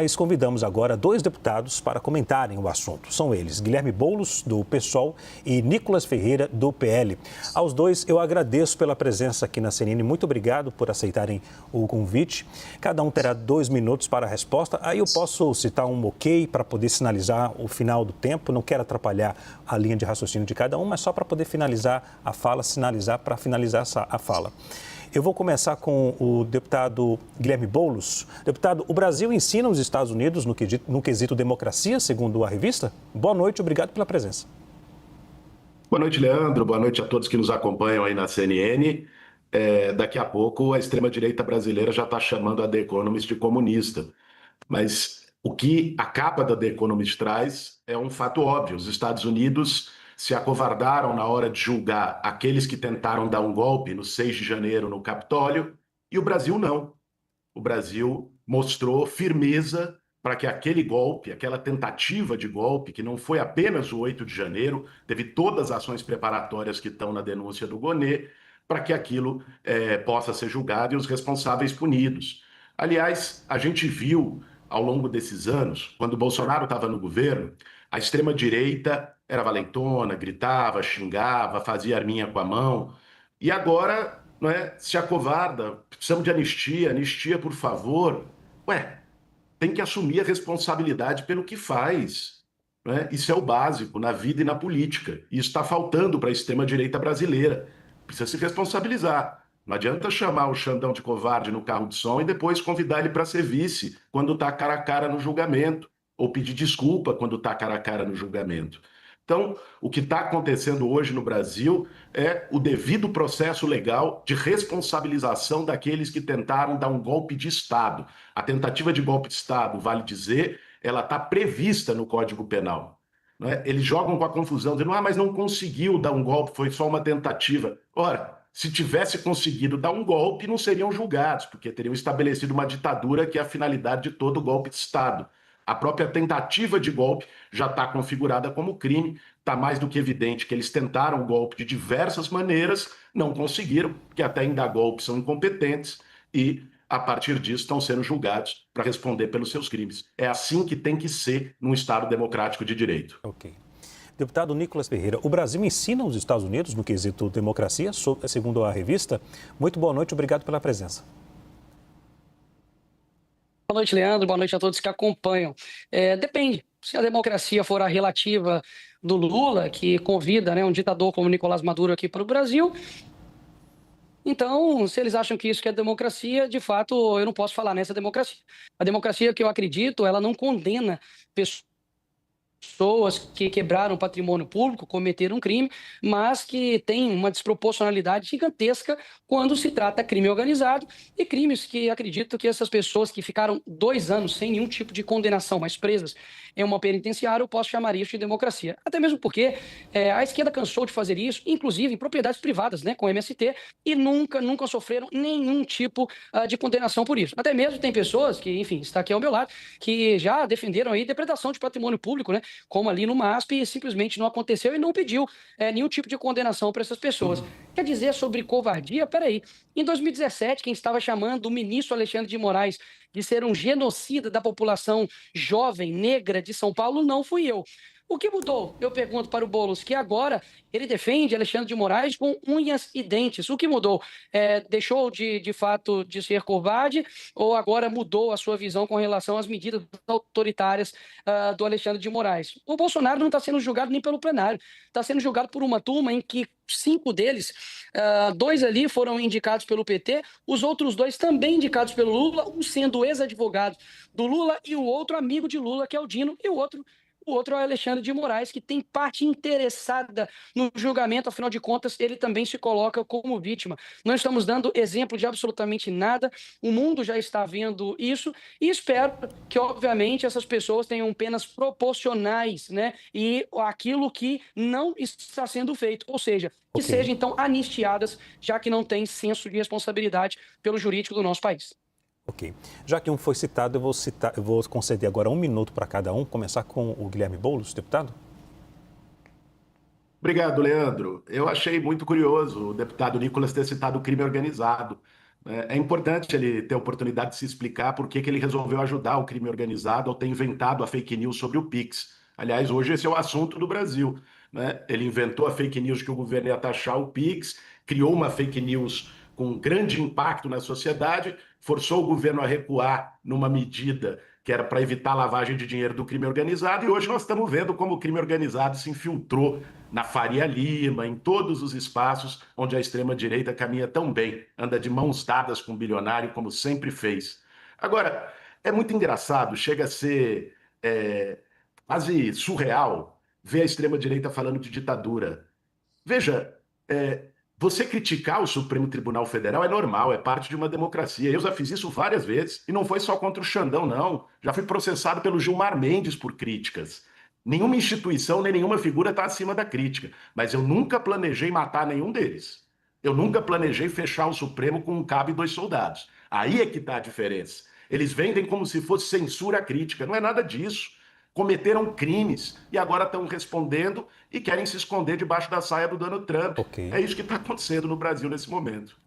Nós convidamos agora dois deputados para comentarem o assunto. São eles, Guilherme Boulos, do PSOL, e Nicolas Ferreira, do PL. Aos dois, eu agradeço pela presença aqui na CNN. Muito obrigado por aceitarem o convite. Cada um terá 2 minutos para a resposta. Aí eu posso citar um ok para poder sinalizar o final do tempo. Não quero atrapalhar a linha de raciocínio de cada um, mas só para poder finalizar a fala, sinalizar para finalizar a fala. Eu vou começar com o deputado Guilherme Boulos. Deputado, o Brasil ensina os Estados Unidos no quesito democracia, segundo a revista? Boa noite, obrigado pela presença. Boa noite, Leandro. Boa noite a todos que nos acompanham aí na CNN. Daqui a pouco a extrema-direita brasileira já está chamando a The Economist de comunista. Mas o que a capa da The Economist traz é um fato óbvio. Os Estados Unidos se acovardaram na hora de julgar aqueles que tentaram dar um golpe no 6 de janeiro no Capitólio, e o Brasil não. O Brasil mostrou firmeza para que aquele golpe, aquela tentativa de golpe, que não foi apenas o 8 de janeiro, teve todas as ações preparatórias que estão na denúncia do Gonê, para que aquilo possa ser julgado e os responsáveis punidos. Aliás, a gente viu ao longo desses anos, quando o Bolsonaro estava no governo, a extrema-direita era valentona, gritava, xingava, fazia arminha com a mão. E agora, não é, se acovarda, precisamos de anistia, anistia, por favor. Ué, tem que assumir a responsabilidade pelo que faz. Não é? Isso é o básico na vida e na política. E isso está faltando para a extrema-direita brasileira. Precisa se responsabilizar. Não adianta chamar o Xandão de covarde no carro de som e depois convidar ele para ser vice quando está cara a cara no julgamento, ou pedir desculpa quando está cara a cara no julgamento. Então, o que está acontecendo hoje no Brasil é o devido processo legal de responsabilização daqueles que tentaram dar um golpe de Estado. A tentativa de golpe de Estado, vale dizer, ela está prevista no Código Penal. Não é? Eles jogam com a confusão, dizendo, mas não conseguiu dar um golpe, foi só uma tentativa. Ora, se tivesse conseguido dar um golpe, não seriam julgados, porque teriam estabelecido uma ditadura que é a finalidade de todo golpe de Estado. A própria tentativa de golpe já está configurada como crime. Está mais do que evidente que eles tentaram o golpe de diversas maneiras, não conseguiram, porque até em dar golpe são incompetentes e, a partir disso, estão sendo julgados para responder pelos seus crimes. É assim que tem que ser num Estado democrático de direito. Ok. Deputado Nicolas Ferreira, o Brasil ensina os Estados Unidos no quesito democracia, segundo a revista. Muito boa noite, obrigado pela presença. Boa noite, Leandro. Boa noite a todos que acompanham. Depende. Se a democracia for a relativa do Lula, que convida, né, um ditador como Nicolás Maduro aqui para o Brasil, então, se eles acham que isso que é democracia, de fato, eu não posso falar nessa democracia. A democracia que eu acredito, ela não condena pessoas que quebraram patrimônio público, cometeram um crime, mas que tem uma desproporcionalidade gigantesca quando se trata de crime organizado e crimes que acredito que essas pessoas que ficaram 2 anos sem nenhum tipo de condenação, mas presas em uma penitenciária, eu posso chamar isso de democracia. Até mesmo porque a esquerda cansou de fazer isso, inclusive em propriedades privadas, né, com MST, e nunca sofreram nenhum tipo de condenação por isso. Até mesmo tem pessoas que, enfim, está aqui ao meu lado, que já defenderam aí depredação de patrimônio público, né, como ali no MASP, e simplesmente não aconteceu e não pediu nenhum tipo de condenação para essas pessoas. Quer dizer sobre covardia? Peraí. Em 2017, quem estava chamando o ministro Alexandre de Moraes de ser um genocida da população jovem, negra de São Paulo, não fui eu. O que mudou? Eu pergunto para o Boulos, que agora ele defende Alexandre de Moraes com unhas e dentes. O que mudou? Deixou de fato de ser covarde ou agora mudou a sua visão com relação às medidas autoritárias do Alexandre de Moraes? O Bolsonaro não está sendo julgado nem pelo plenário, está sendo julgado por uma turma em que 5 deles, 2 ali foram indicados pelo PT, os outros 2 também indicados pelo Lula, um sendo ex-advogado do Lula e o outro amigo de Lula, que é o Dino, e o outro é o Alexandre de Moraes, que tem parte interessada no julgamento, afinal de contas, ele também se coloca como vítima. Não estamos dando exemplo de absolutamente nada, o mundo já está vendo isso, e espero que, obviamente, essas pessoas tenham penas proporcionais, né? E aquilo que não está sendo feito, ou seja, que sejam, então, anistiadas, já que não tem senso de responsabilidade pelo jurídico do nosso país. Ok. Já que um foi citado, eu vou conceder agora 1 minuto para cada um. Começar com o Guilherme Boulos, deputado. Obrigado, Leandro. Eu achei muito curioso o deputado Nicolas ter citado o crime organizado. É importante ele ter a oportunidade de se explicar por que ele resolveu ajudar o crime organizado ao ter inventado a fake news sobre o Pix. Aliás, hoje esse é o assunto do Brasil, né? Ele inventou a fake news que o governo ia taxar o Pix, criou uma fake news com grande impacto na sociedade, forçou o governo a recuar numa medida que era para evitar a lavagem de dinheiro do crime organizado, e hoje nós estamos vendo como o crime organizado se infiltrou na Faria Lima, em todos os espaços onde a extrema-direita caminha tão bem, anda de mãos dadas com o bilionário, como sempre fez. Agora, é muito engraçado, chega a ser quase surreal ver a extrema-direita falando de ditadura. Veja, você criticar o Supremo Tribunal Federal é normal, é parte de uma democracia. Eu já fiz isso várias vezes, e não foi só contra o Xandão, não. Já fui processado pelo Gilmar Mendes por críticas. Nenhuma instituição nem nenhuma figura está acima da crítica, mas eu nunca planejei matar nenhum deles. Eu nunca planejei fechar o Supremo com um cabo e 2 soldados. Aí é que está a diferença. Eles vendem como se fosse censura crítica. Não é nada disso. Cometeram crimes e agora estão respondendo e querem se esconder debaixo da saia do Donald Trump. Okay. É isso que está acontecendo no Brasil nesse momento.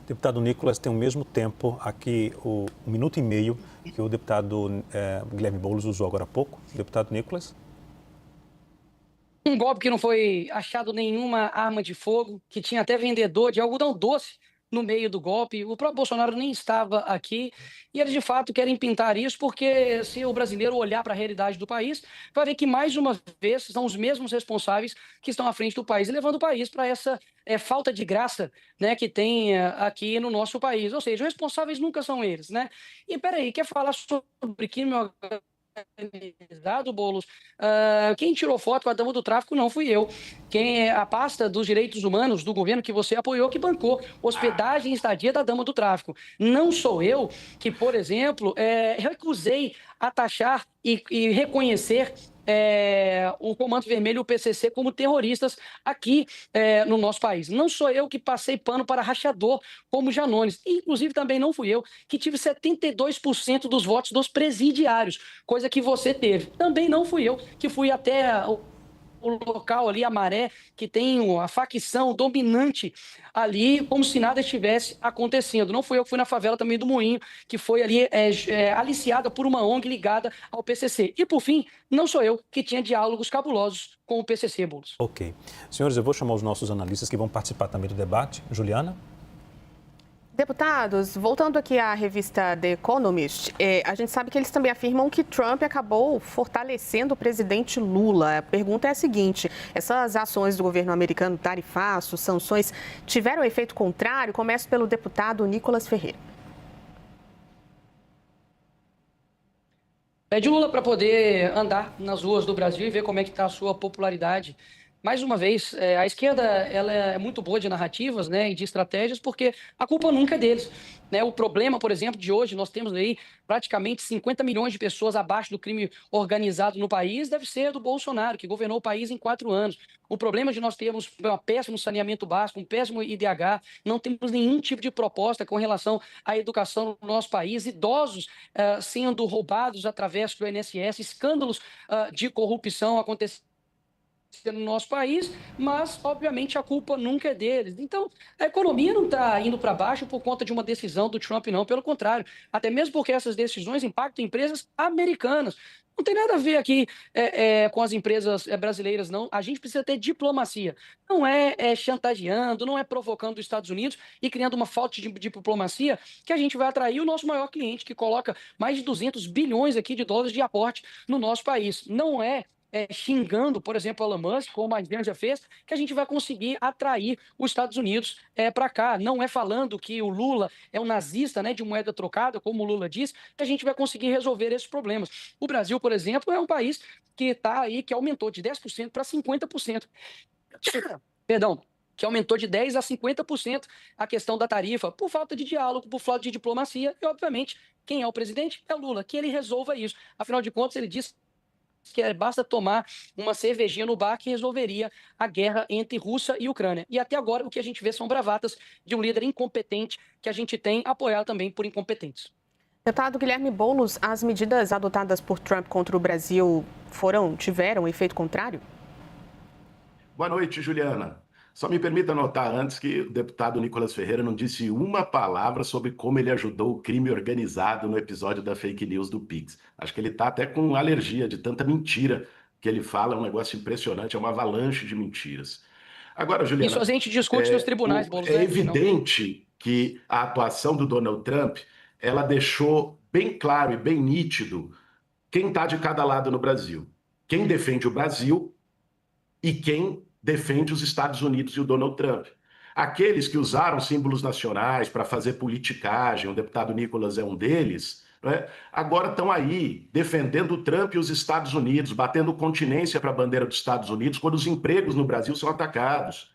Deputado Nicolas, tem o mesmo tempo aqui, um minuto e meio, que o deputado Guilherme Boulos usou agora há pouco. Deputado Nicolas. Um golpe que não foi achado nenhuma arma de fogo, que tinha até vendedor de algodão doce no meio do golpe. O próprio Bolsonaro nem estava aqui e eles de fato querem pintar isso porque se o brasileiro olhar para a realidade do país, vai ver que mais uma vez são os mesmos responsáveis que estão à frente do país, levando o país para essa falta de graça, né, que tem aqui no nosso país. Ou seja, os responsáveis nunca são eles, né? E peraí, quer falar sobre crime organizado, Boulos? Quem tirou foto com a dama do tráfico não fui eu. A pasta dos direitos humanos do governo que você apoiou, que bancou hospedagem e estadia da dama do tráfico. Não sou eu que, por exemplo, recusei a taxar e reconhecer o Comando Vermelho e o PCC como terroristas aqui no nosso país. Não sou eu que passei pano para rachador como Janones. Inclusive, também não fui eu que tive 72% dos votos dos presidiários, coisa que você teve. Também não fui eu que fui até o local ali, a Maré, que tem a facção dominante ali, como se nada estivesse acontecendo. Não fui eu que fui na favela também do Moinho, que foi ali aliciada por uma ONG ligada ao PCC. E, por fim, não sou eu que tinha diálogos cabulosos com o PCC, Boulos. Ok. Senhores, eu vou chamar os nossos analistas que vão participar também do debate. Juliana? Deputados, voltando aqui à revista The Economist, a gente sabe que eles também afirmam que Trump acabou fortalecendo o presidente Lula. A pergunta é a seguinte: essas ações do governo americano, tarifaço, sanções, tiveram efeito contrário? Começo pelo deputado Nicolas Ferreira. Pede Lula para poder andar nas ruas do Brasil e ver como é que está a sua popularidade. Mais uma vez, a esquerda ela é muito boa de narrativas, né, e de estratégias, porque a culpa nunca é deles, né? O problema, por exemplo, de hoje, nós temos aí praticamente 50 milhões de pessoas abaixo do crime organizado no país, deve ser do Bolsonaro, que governou o país em 4 anos. O problema de nós termos um péssimo saneamento básico, um péssimo IDH, não temos nenhum tipo de proposta com relação à educação no nosso país, idosos sendo roubados através do INSS, escândalos de corrupção acontecendo no nosso país, mas, obviamente, a culpa nunca é deles. Então, a economia não está indo para baixo por conta de uma decisão do Trump, não. Pelo contrário, até mesmo porque essas decisões impactam empresas americanas. Não tem nada a ver aqui com as empresas brasileiras, não. A gente precisa ter diplomacia. Não é chantageando, não é provocando os Estados Unidos e criando uma falta de diplomacia que a gente vai atrair o nosso maior cliente, que coloca mais de 200 bilhões aqui de dólares de aporte no nosso país. Não xingando, por exemplo, Elon Musk, como a Adriana já fez, que a gente vai conseguir atrair os Estados Unidos para cá. Não é falando que o Lula é um nazista, né, de moeda trocada, como o Lula diz, que a gente vai conseguir resolver esses problemas. O Brasil, por exemplo, é um país que está aí, que aumentou de 10% para 50%. Perdão. Que aumentou de 10% a 50% a questão da tarifa, por falta de diálogo, por falta de diplomacia, e, obviamente, quem é o presidente? É o Lula, que ele resolva isso. Afinal de contas, ele disse que basta tomar uma cervejinha no bar que resolveria a guerra entre Rússia e Ucrânia. E até agora o que a gente vê são bravatas de um líder incompetente que a gente tem apoiado também por incompetentes. Deputado Guilherme Boulos, as medidas adotadas por Trump contra o Brasil tiveram efeito contrário? Boa noite, Juliana. Só me permita notar antes que o deputado Nicolas Ferreira não disse uma palavra sobre como ele ajudou o crime organizado no episódio da fake news do Pix. Acho que ele está até com alergia de tanta mentira que ele fala, é um negócio impressionante, é uma avalanche de mentiras. Agora, Juliana, Isso a gente discute nos tribunais, Boulos, é né? evidente que a atuação do Donald Trump, ela deixou bem claro e bem nítido quem está de cada lado no Brasil. Quem defende o Brasil e quem defende os Estados Unidos e o Donald Trump. Aqueles que usaram símbolos nacionais para fazer politicagem, o deputado Nicolas é um deles, né? Agora estão aí defendendo o Trump e os Estados Unidos, batendo continência para a bandeira dos Estados Unidos quando os empregos no Brasil são atacados.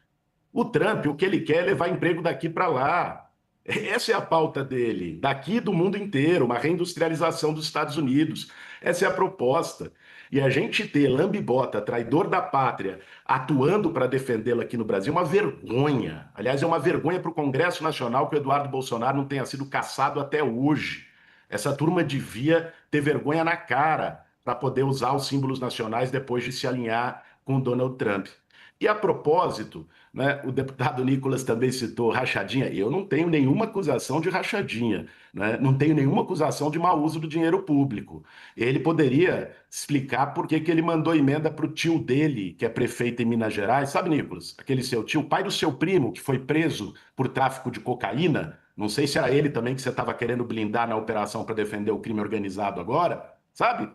O Trump, o que ele quer é levar emprego daqui para lá. Essa é a pauta dele, daqui do mundo inteiro, uma reindustrialização dos Estados Unidos. Essa é a proposta. E a gente ter lambibota, traidor da pátria, atuando para defendê-lo aqui no Brasil é uma vergonha. Aliás, é uma vergonha para o Congresso Nacional que o Eduardo Bolsonaro não tenha sido caçado até hoje. Essa turma devia ter vergonha na cara para poder usar os símbolos nacionais depois de se alinhar com o Donald Trump. E a propósito, né, o deputado Nicolas também citou rachadinha. Eu não tenho nenhuma acusação de rachadinha, né? Não tenho nenhuma acusação de mau uso do dinheiro público. Ele poderia explicar por que ele mandou emenda para o tio dele, que é prefeito em Minas Gerais. Sabe, Nicolas? Aquele seu tio, pai do seu primo, que foi preso por tráfico de cocaína. Não sei se era ele também que você estava querendo blindar na operação para defender o crime organizado agora. Sabe?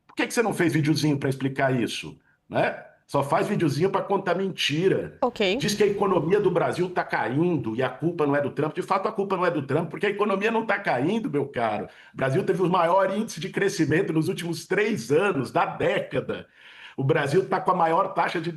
Por que você não fez videozinho para explicar isso? Né? Só faz videozinho para contar mentira. Ok. Diz que a economia do Brasil está caindo e a culpa não é do Trump. De fato, a culpa não é do Trump, porque a economia não está caindo, meu caro. O Brasil teve o maior índice de crescimento nos últimos 3 anos, da década. O Brasil está com a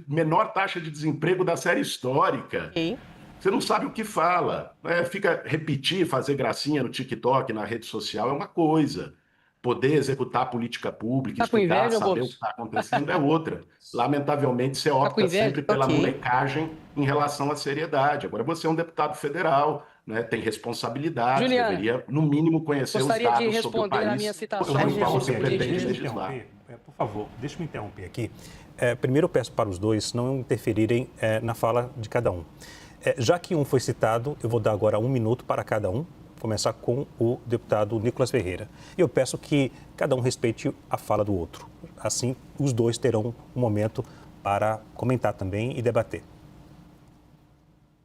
menor taxa de desemprego da série histórica. Ok. Você não sabe o que fala. Fica repetir, fazer gracinha no TikTok, na rede social, é uma coisa. Poder executar política pública, Tá com estudar, inveja, saber o que Boulos? está acontecendo é outra. Lamentavelmente, você opta inveja? sempre pela Ok. molecagem em relação à seriedade. Agora, você é um deputado federal, né, tem responsabilidade, Juliana, deveria, no mínimo, conhecer os gostaria de dados sobre o responder a país minha citação sobre o qual de você Gilberto. pretende Deixa eu legislar. interromper, por favor, deixa eu me interromper aqui. Primeiro, eu peço para os dois não interferirem na fala de cada um. Já que um foi citado, eu vou dar agora 1 minuto para cada um. Começar com o deputado Nicolas Ferreira. Eu peço que cada um respeite a fala do outro. Assim, os dois terão um momento para comentar também e debater.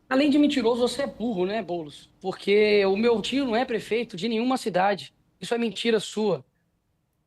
Além de mentiroso, você é burro, né, Boulos? Porque o meu tio não é prefeito de nenhuma cidade. Isso é mentira sua.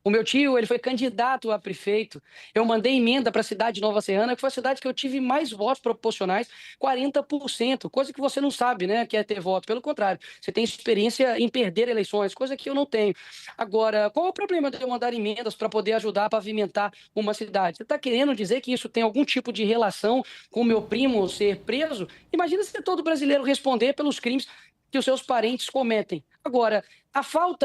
O meu tio, ele foi candidato a prefeito. Eu mandei emenda para a cidade de Nova Serrana, que foi a cidade que eu tive mais votos proporcionais, 40%, coisa que você não sabe, né, que é ter voto. Pelo contrário, você tem experiência em perder eleições, coisa que eu não tenho. Agora, qual é o problema de eu mandar emendas para poder ajudar a pavimentar uma cidade? Você está querendo dizer que isso tem algum tipo de relação com o meu primo ser preso? Imagina se todo brasileiro responder pelos crimes que os seus parentes cometem. Agora,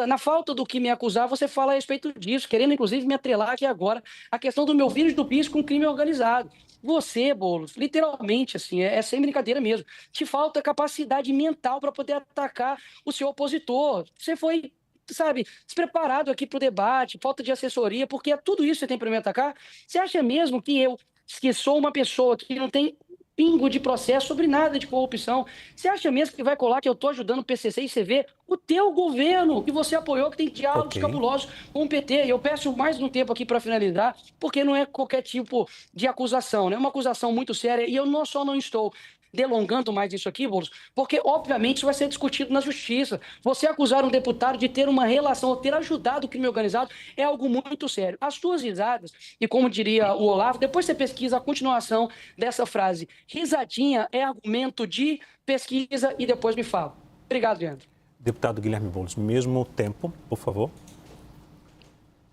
na falta do que me acusar, você fala a respeito disso, querendo inclusive me atrelar aqui agora a questão do meu vírus do PIS com crime organizado. Você, Boulos, literalmente, assim, é sem brincadeira mesmo, te falta capacidade mental para poder atacar o seu opositor. Você foi, sabe, despreparado aqui para o debate, falta de assessoria, porque é tudo isso que você tem para me atacar. Você acha mesmo que eu, que sou uma pessoa que não tem pingo de processo sobre nada de corrupção? Você acha mesmo que vai colar que eu estou ajudando o PCC e CV? O teu governo, que você apoiou, que tem diálogos cabulosos com o PT. E eu peço mais um tempo aqui para finalizar, porque não é qualquer tipo de acusação, né? É uma acusação muito séria e eu só não estou delongando mais isso aqui, Boulos, porque obviamente isso vai ser discutido na justiça. Você acusar um deputado de ter uma relação, ou ter ajudado o crime organizado, é algo muito sério. As suas risadas, e como diria o Olavo, depois você pesquisa a continuação dessa frase. Risadinha é argumento de pesquisa e depois me fala. Obrigado, Leandro. Deputado Guilherme Boulos, mesmo tempo, por favor.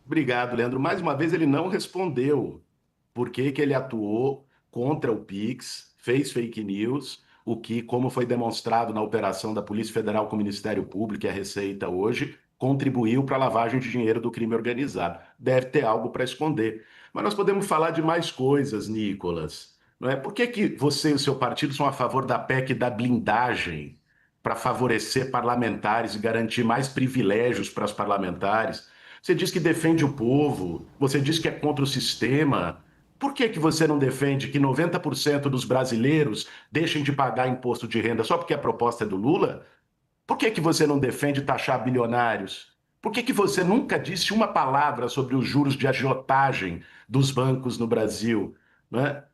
Obrigado, Leandro. Mais uma vez, ele não respondeu por que ele atuou contra o Pix, fez fake news, o que, como foi demonstrado na operação da Polícia Federal com o Ministério Público e a Receita hoje, contribuiu para a lavagem de dinheiro do crime organizado. Deve ter algo para esconder. Mas nós podemos falar de mais coisas, Nicolas. Não é? Por que você e o seu partido são a favor da PEC da blindagem para favorecer parlamentares e garantir mais privilégios para os parlamentares? Você diz que defende o povo, você diz que é contra o sistema. Por que você não defende que 90% dos brasileiros deixem de pagar imposto de renda só porque a proposta é do Lula? Por que você não defende taxar bilionários? Por que você nunca disse uma palavra sobre os juros de agiotagem dos bancos no Brasil? Não é?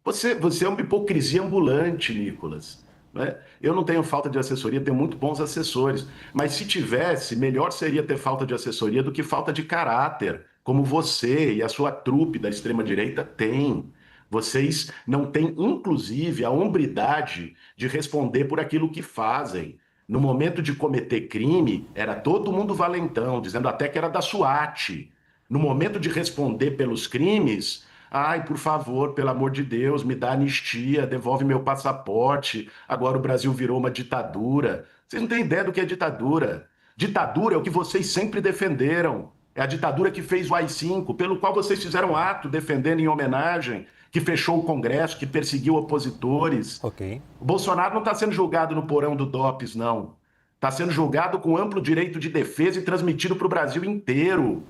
Você é uma hipocrisia ambulante, Nicolas. Né? Eu não tenho falta de assessoria, tenho muito bons assessores. Mas se tivesse, melhor seria ter falta de assessoria do que falta de caráter, como você e a sua trupe da extrema-direita têm. Vocês não têm, inclusive, a hombridade de responder por aquilo que fazem. No momento de cometer crime, era todo mundo valentão, dizendo até que era da SWAT. No momento de responder pelos crimes, ai, por favor, pelo amor de Deus, me dá anistia, devolve meu passaporte. Agora o Brasil virou uma ditadura. Vocês não têm ideia do que é ditadura. Ditadura é o que vocês sempre defenderam. É a ditadura que fez o AI-5, pelo qual vocês fizeram ato defendendo em homenagem, que fechou o Congresso, que perseguiu opositores. Ok. O Bolsonaro não está sendo julgado no porão do DOPS, não. Está sendo julgado com amplo direito de defesa e transmitido para o Brasil inteiro.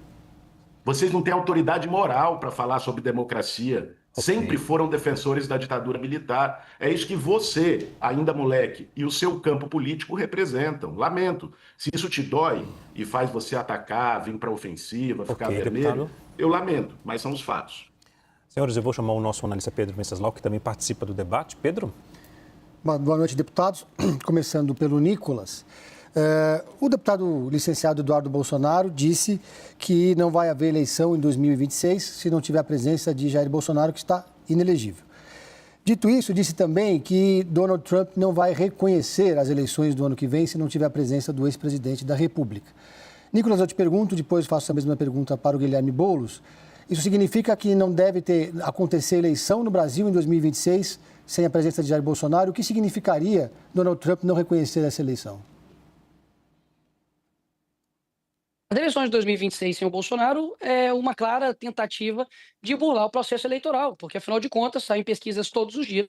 Vocês não têm autoridade moral para falar sobre democracia. Sempre foram defensores da ditadura militar. É isso que você, ainda moleque, e o seu campo político representam. Lamento. Se isso te dói e faz você atacar, vir para a ofensiva, ficar vermelho, deputado. eu lamento, mas são os fatos. Senhores, eu vou chamar o nosso analista Pedro Venceslau, que também participa do debate. Pedro? Boa noite, deputados. Começando pelo Nicolas. O deputado licenciado Eduardo Bolsonaro disse que não vai haver eleição em 2026 se não tiver a presença de Jair Bolsonaro, que está inelegível. Dito isso, disse também que Donald Trump não vai reconhecer as eleições do ano que vem se não tiver a presença do ex-presidente da República. Nicolas, eu te pergunto, depois faço a mesma pergunta para o Guilherme Boulos. Isso significa que não deve acontecer eleição no Brasil em 2026 sem a presença de Jair Bolsonaro? O que significaria Donald Trump não reconhecer essa eleição? As eleições de 2026 sem o Bolsonaro é uma clara tentativa de burlar o processo eleitoral, porque, afinal de contas, saem pesquisas todos os dias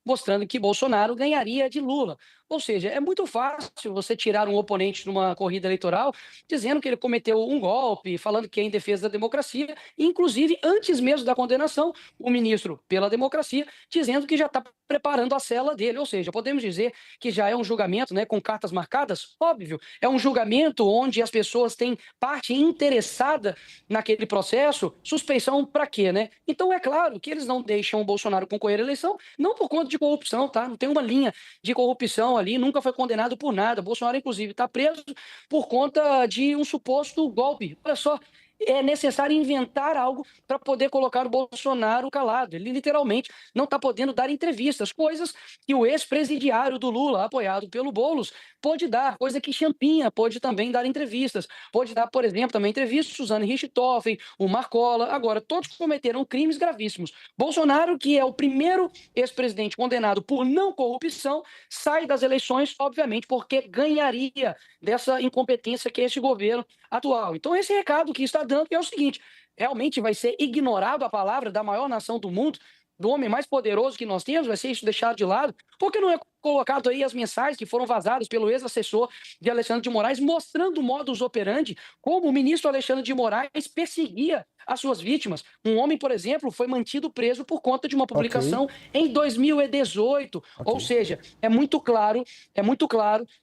mostrando que Bolsonaro ganharia de Lula. Ou seja, é muito fácil você tirar um oponente numa corrida eleitoral dizendo que ele cometeu um golpe, falando que é em defesa da democracia, inclusive, antes mesmo da condenação, o ministro pela democracia dizendo que já está preparando a cela dele. Ou seja, podemos dizer que já é um julgamento, né, com cartas marcadas? Óbvio, é um julgamento onde as pessoas têm parte interessada naquele processo. Suspeição para quê, né? Então, é claro que eles não deixam o Bolsonaro concorrer à eleição, não por conta de corrupção, tá? Não tem uma linha de corrupção ali, nunca foi condenado por nada. Bolsonaro, inclusive, está preso por conta de um suposto golpe. Olha só, é necessário inventar algo para poder colocar o Bolsonaro calado. Ele literalmente não está podendo dar entrevistas, coisas que o ex-presidiário do Lula, apoiado pelo Boulos, pode dar, coisa que Champinha pode também dar entrevistas. Pode dar, por exemplo, também entrevistas Suzane Richthofen, o Marcola. Agora, todos cometeram crimes gravíssimos. Bolsonaro, que é o primeiro ex-presidente condenado por não corrupção, sai das eleições, obviamente, porque ganharia dessa incompetência que é esse governo atual. Então, esse recado que está dando é o seguinte: realmente vai ser ignorado a palavra da maior nação do mundo, do homem mais poderoso que nós temos, vai ser isso deixado de lado? Por que não é colocado aí as mensagens que foram vazadas pelo ex-assessor de Alexandre de Moraes, mostrando o modus operandi, como o ministro Alexandre de Moraes perseguia as suas vítimas? Um homem, por exemplo, foi mantido preso por conta de uma publicação em 2018. Ou seja, é muito claro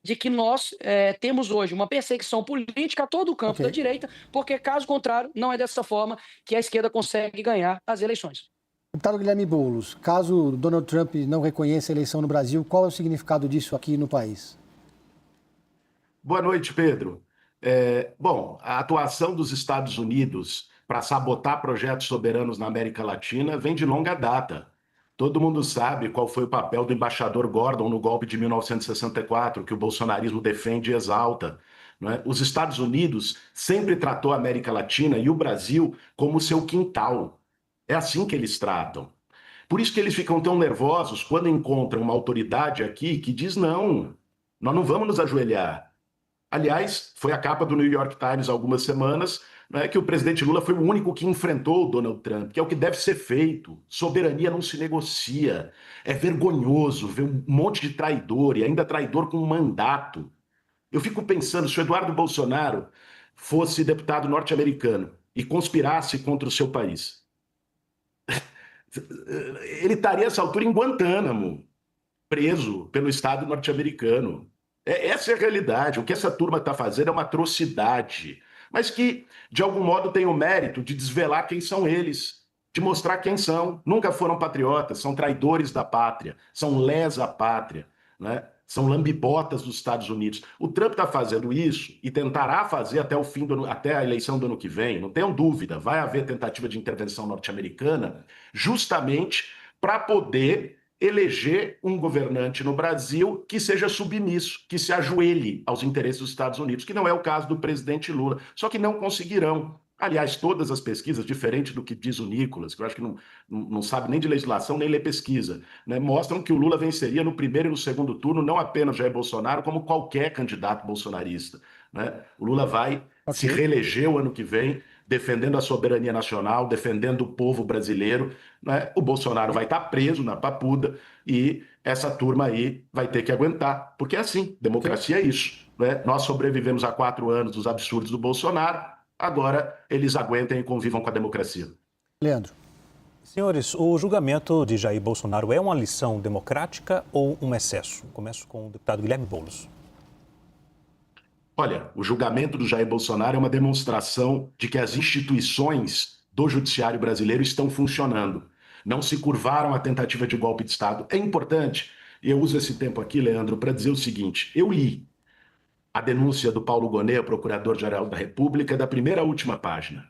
de que nós temos hoje uma perseguição política a todo o campo da direita, porque, caso contrário, não é dessa forma que a esquerda consegue ganhar as eleições. Deputado Guilherme Boulos, caso Donald Trump não reconheça a eleição no Brasil, qual é o significado disso aqui no país? Boa noite, Pedro. Bom, a atuação dos Estados Unidos para sabotar projetos soberanos na América Latina vem de longa data. Todo mundo sabe qual foi o papel do embaixador Gordon no golpe de 1964, que o bolsonarismo defende e exalta. Não é? Os Estados Unidos sempre tratou a América Latina e o Brasil como seu quintal. É assim que eles tratam. Por isso que eles ficam tão nervosos quando encontram uma autoridade aqui que diz não, nós não vamos nos ajoelhar. Aliás, foi a capa do New York Times há algumas semanas, né, que o presidente Lula foi o único que enfrentou o Donald Trump, que é o que deve ser feito. Soberania não se negocia. É vergonhoso ver um monte de traidor, e ainda traidor com um mandato. Eu fico pensando, se o Eduardo Bolsonaro fosse deputado norte-americano e conspirasse contra o seu país, ele estaria a essa altura em Guantánamo, preso pelo Estado norte-americano. Essa é a realidade. O que essa turma está fazendo é uma atrocidade, mas que, de algum modo, tem o mérito de desvelar quem são eles, de mostrar quem são. Nunca foram patriotas, são traidores da pátria, são lesa pátria, né? São lambibotas dos Estados Unidos. O Trump está fazendo isso e tentará fazer até o fim até a eleição do ano que vem. Não tenham dúvida, vai haver tentativa de intervenção norte-americana, justamente para poder eleger um governante no Brasil que seja submisso, que se ajoelhe aos interesses dos Estados Unidos, que não é o caso do presidente Lula. Só que não conseguirão. Aliás, todas as pesquisas, diferente do que diz o Nicolas, que eu acho que não sabe nem de legislação, nem lê pesquisa, né, mostram que o Lula venceria no primeiro e no segundo turno, não apenas Jair Bolsonaro, como qualquer candidato bolsonarista, né? O Lula vai se reeleger o ano que vem, defendendo a soberania nacional, defendendo o povo brasileiro, né? O Bolsonaro vai estar preso na papuda e essa turma aí vai ter que aguentar, porque é assim, democracia é isso, né? Nós sobrevivemos a 4 anos dos absurdos do Bolsonaro, agora eles aguentem e convivam com a democracia. Leandro. Senhores, o julgamento de Jair Bolsonaro é uma lição democrática ou um excesso? Começo com o deputado Guilherme Boulos. Olha, o julgamento do Jair Bolsonaro é uma demonstração de que as instituições do judiciário brasileiro estão funcionando. Não se curvaram à tentativa de golpe de Estado. É importante, e eu uso esse tempo aqui, Leandro, para dizer o seguinte: eu li a denúncia do Paulo Gonet, procurador-geral da República, da primeira à última página.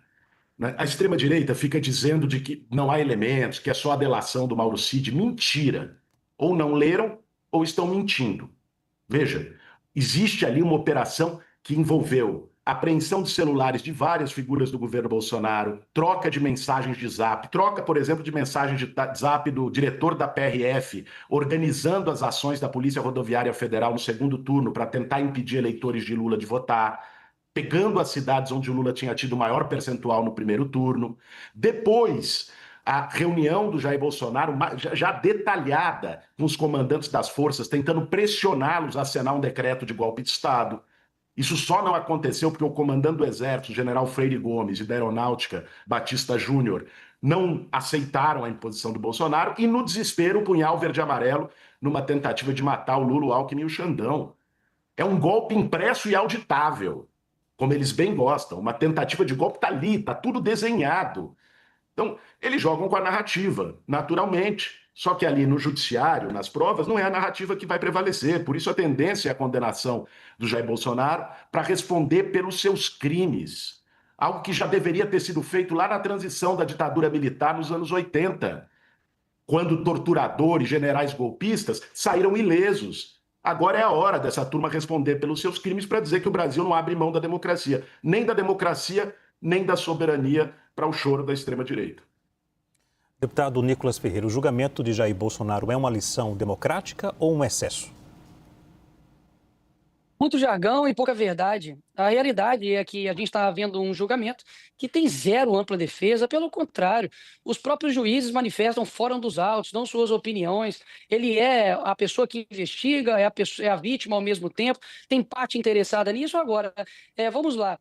A extrema-direita fica dizendo de que não há elementos, que é só a delação do Mauro Cid. Mentira. Ou não leram ou estão mentindo. Veja, existe ali uma operação que envolveu apreensão de celulares de várias figuras do governo Bolsonaro, troca de mensagens de zap, troca, por exemplo, de mensagens de zap do diretor da PRF, organizando as ações da Polícia Rodoviária Federal no segundo turno para tentar impedir eleitores de Lula de votar, pegando as cidades onde o Lula tinha tido maior percentual no primeiro turno. Depois, a reunião do Jair Bolsonaro, já detalhada com os comandantes das forças, tentando pressioná-los a assinar um decreto de golpe de Estado. Isso só não aconteceu porque o comandante do Exército, o general Freire Gomes, e da Aeronáutica, Batista Júnior, não aceitaram a imposição do Bolsonaro e, no desespero, o punhal verde e amarelo numa tentativa de matar o Lula, o Alckmin e o Xandão. É um golpe impresso e auditável, como eles bem gostam. Uma tentativa de golpe está ali, está tudo desenhado. Então, eles jogam com a narrativa, naturalmente. Só que ali no judiciário, nas provas, não é a narrativa que vai prevalecer. Por isso a tendência é a condenação do Jair Bolsonaro para responder pelos seus crimes. Algo que já deveria ter sido feito lá na transição da ditadura militar nos anos 80, quando torturadores, generais golpistas saíram ilesos. Agora é a hora dessa turma responder pelos seus crimes para dizer que o Brasil não abre mão da democracia, nem da soberania para o choro da extrema-direita. Deputado Nicolas Ferreira, o julgamento de Jair Bolsonaro é uma lição democrática ou um excesso? Muito jargão e pouca verdade. A realidade é que a gente está vendo um julgamento que tem zero ampla defesa, pelo contrário, os próprios juízes manifestam fora dos autos, dão suas opiniões, ele é a pessoa que investiga, é a vítima ao mesmo tempo, tem parte interessada nisso. Agora, vamos lá,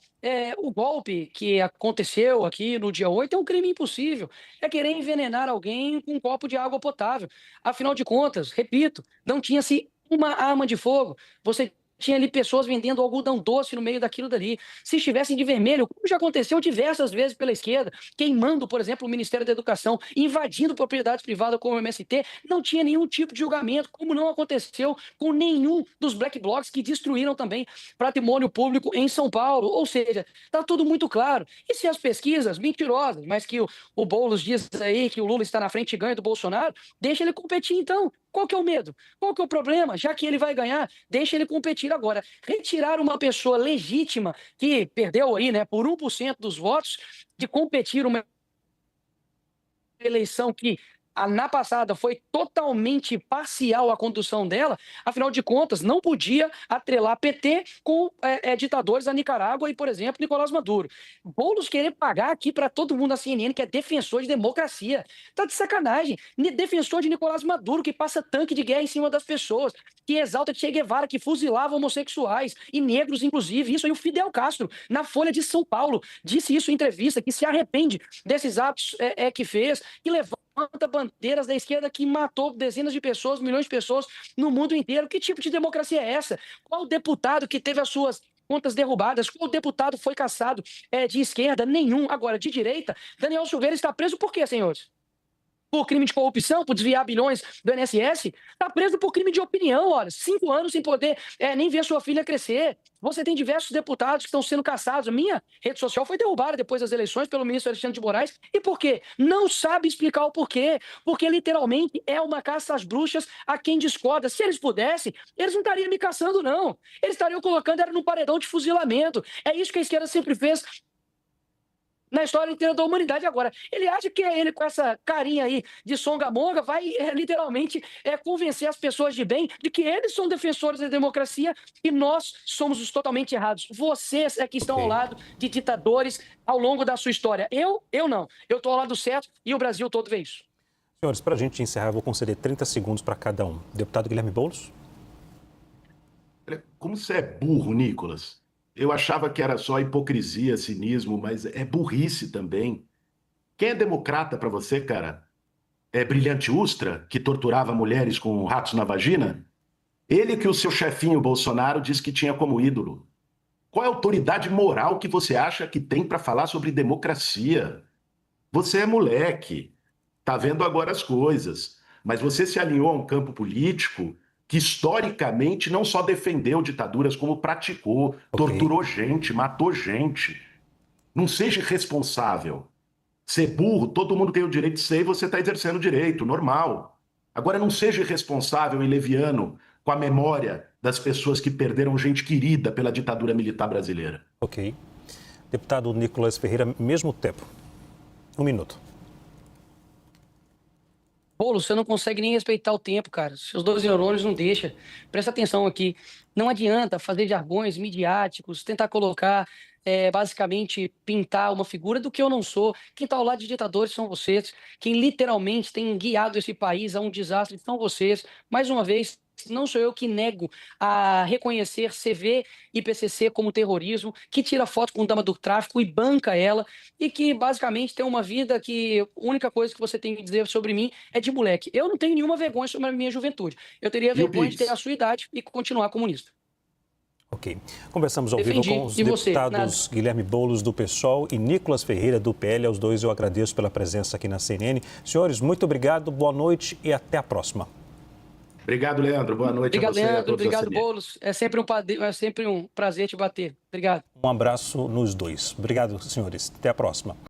o golpe que aconteceu aqui no dia 8 é um crime impossível, é querer envenenar alguém com um copo de água potável. Afinal de contas, repito, não tinha-se uma arma de fogo, você tinha ali pessoas vendendo algodão doce no meio daquilo dali. Se estivessem de vermelho, como já aconteceu diversas vezes pela esquerda, queimando, por exemplo, o Ministério da Educação, invadindo propriedades privadas como o MST, não tinha nenhum tipo de julgamento, como não aconteceu com nenhum dos black blocs que destruíram também patrimônio público em São Paulo. Ou seja, está tudo muito claro. E se as pesquisas mentirosas, mas que o Boulos diz aí que o Lula está na frente e ganha do Bolsonaro, deixa ele competir então. Qual que é o medo? Qual que é o problema? Já que ele vai ganhar, deixa ele competir agora. Retirar uma pessoa legítima que perdeu aí, né, por 1% dos votos, de competir uma eleição que na passada foi totalmente parcial a condução dela, afinal de contas, não podia atrelar PT com ditadores da Nicarágua e, por exemplo, Nicolás Maduro. Boulos querer pagar aqui para todo mundo na CNN que é defensor de democracia. Tá de sacanagem. Defensor de Nicolás Maduro, que passa tanque de guerra em cima das pessoas, que exalta Che Guevara, que fuzilava homossexuais e negros, inclusive. Isso aí o Fidel Castro, na Folha de São Paulo, disse isso em entrevista, que se arrepende desses atos que fez, que levou levanta bandeiras da esquerda que matou dezenas de pessoas, milhões de pessoas no mundo inteiro. Que tipo de democracia é essa? Qual deputado que teve as suas contas derrubadas? Qual deputado foi cassado de esquerda? Nenhum. Agora, de direita, Daniel Silveira está preso por quê, senhores? Por crime de corrupção, por desviar bilhões do INSS, está preso por crime de opinião, olha, 5 anos sem poder nem ver sua filha crescer. Você tem diversos deputados que estão sendo caçados. A minha rede social foi derrubada depois das eleições pelo ministro Alexandre de Moraes. E por quê? Não sabe explicar o porquê. Porque literalmente é uma caça às bruxas a quem discorda. Se eles pudessem, eles não estariam me caçando, não. Eles estariam colocando num paredão de fuzilamento. É isso que a esquerda sempre fez na história inteira da humanidade. Agora, ele acha que ele, com essa carinha aí de songamonga, vai literalmente convencer as pessoas de bem de que eles são defensores da democracia e nós somos os totalmente errados. Vocês é que estão ao lado de ditadores ao longo da sua história. Eu não. Eu estou ao lado certo e o Brasil todo vê isso. Senhores, para a gente encerrar, eu vou conceder 30 segundos para cada um. Deputado Guilherme Boulos. Como você é burro, Nicolas. Eu achava que era só hipocrisia, cinismo, mas é burrice também. Quem é democrata para você, cara? É Brilhante Ustra, que torturava mulheres com ratos na vagina? Ele que o seu chefinho Bolsonaro disse que tinha como ídolo. Qual é a autoridade moral que você acha que tem para falar sobre democracia? Você é moleque, tá vendo agora as coisas, mas você se alinhou a um campo político que historicamente não só defendeu ditaduras, como praticou, torturou gente, matou gente. Não seja irresponsável. Ser burro, todo mundo tem o direito de ser e você está exercendo o direito, normal. Agora não seja irresponsável e leviano com a memória das pessoas que perderam gente querida pela ditadura militar brasileira. Ok. Deputado Nicolas Ferreira, mesmo tempo. 1 minuto. Boulos, você não consegue nem respeitar o tempo, cara. Seus 12 neurônios não deixam. Presta atenção aqui. Não adianta fazer jargões midiáticos, tentar colocar, basicamente, pintar uma figura do que eu não sou. Quem está ao lado de ditadores são vocês. Quem literalmente tem guiado esse país a um desastre são vocês. Mais uma vez, não sou eu que nego a reconhecer CV e PCC como terrorismo, que tira foto com dama do tráfico e banca ela, e que basicamente tem uma vida que a única coisa que você tem que dizer sobre mim é de moleque. Eu não tenho nenhuma vergonha sobre a minha juventude. Eu teria vergonha de ter a sua idade e continuar comunista. Ok. Conversamos ao vivo com os deputados Guilherme Boulos, do PSOL, e Nicolas Ferreira, do PL. Aos dois eu agradeço pela presença aqui na CNN. Senhores, muito obrigado, boa noite e até a próxima. Obrigado, Leandro. Boa noite a você. Obrigado, Leandro. Obrigado, Boulos. É sempre um prazer te bater. Obrigado. Um abraço nos dois. Obrigado, senhores. Até a próxima.